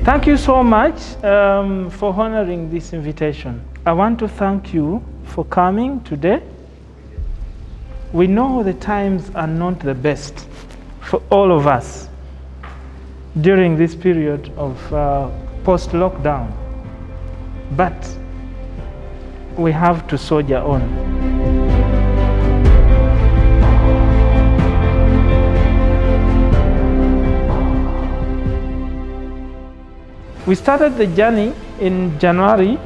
Thank you so much for honoring this invitation. I want to thank you for coming today. We know the times are not the best for all of us during this period of post-lockdown, but we have to soldier on. We started the journey in January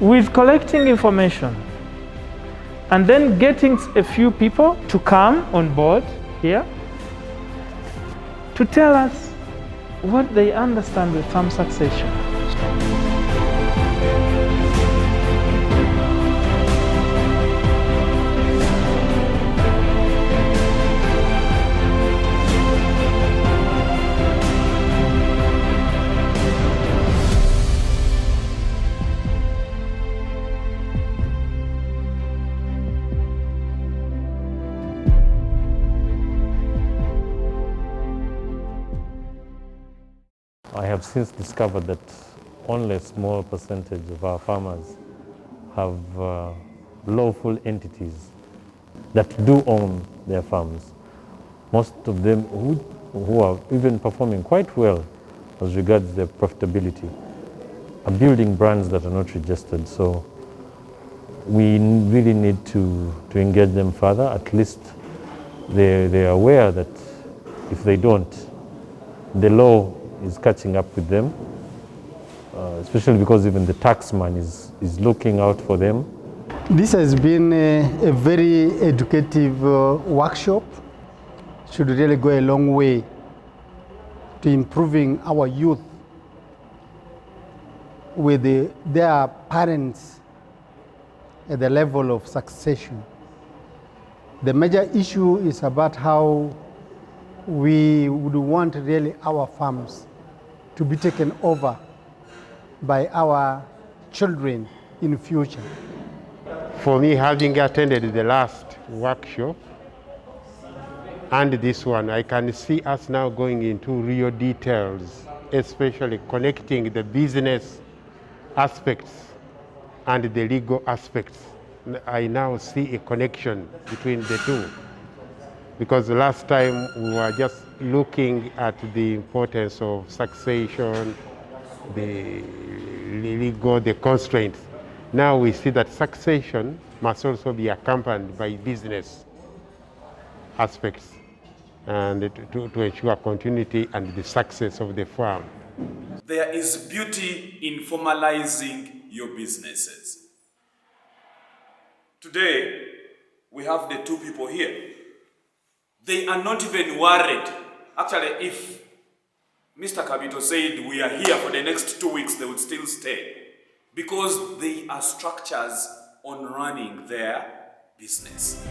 with collecting information and then getting a few people to come on board here to tell us what they understand with farm succession. I have since discovered that only a small percentage of our farmers have lawful entities that do own their farms. Most of them who are even performing quite well as regards their profitability are building brands that are not registered. So we really need to engage them further. At least they're aware that if they don't, the law is catching up with them, especially because even the taxman is looking out for them. This has been a very educative workshop. Should really go a long way to improving our youth with their parents at the level of succession. The major issue is about how we would want really our farms to be taken over by our children in future. For me, having attended the last workshop and this one, I can see us now going into real details, especially connecting the business aspects and the legal aspects. I now see a connection between the two. Because last time we were just looking at the importance of succession, the legal, the constraints. Now we see that succession must also be accompanied by business aspects and to ensure continuity and the success of the farm. There is beauty in formalizing your businesses. Today, we have the two people here. They are not even worried. Actually, if Mr. Kabito said we are here for the next 2 weeks, they would still stay because they are structures on running their business.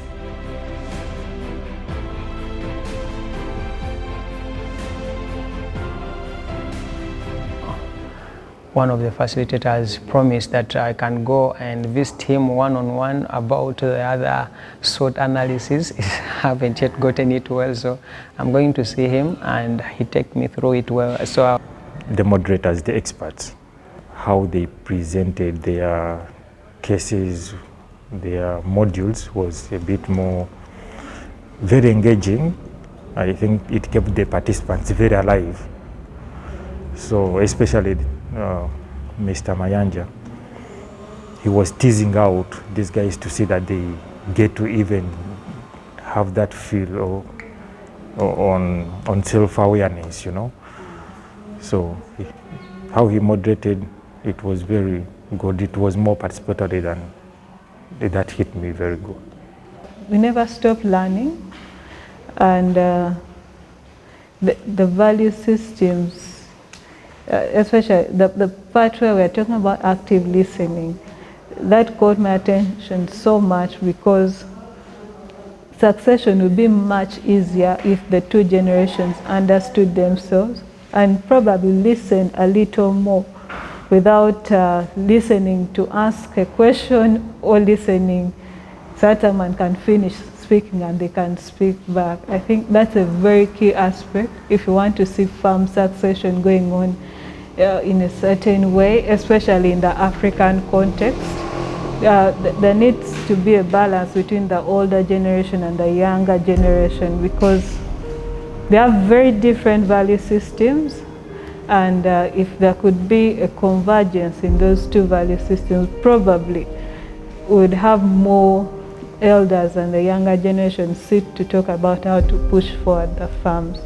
One of the facilitators promised that I can go and visit him one-on-one about the other SWOT analysis. I haven't yet gotten it well, so I'm going to see him and he take me through it well. So the moderators, the experts, how they presented their cases, their modules was a bit more very engaging. I think it kept the participants very alive. So especially Mr. Mayanja, he was teasing out these guys to see that they get to even have that feel on self-awareness, you know. So how he moderated, it was very good. It was more participatory than that hit me very good. We never stop learning, and the value systems, especially the part where we're talking about active listening, that caught my attention so much because succession would be much easier if the two generations understood themselves and probably listened a little more without listening to ask a question or listening so that a man can finish speaking and they can speak back. I think that's a very key aspect if you want to see farm succession going on in a certain way, especially in the African context. There needs to be a balance between the older generation and the younger generation, because they have very different value systems, and if there could be a convergence in those two value systems, probably we would have more elders and the younger generation sit to talk about how to push forward the farms.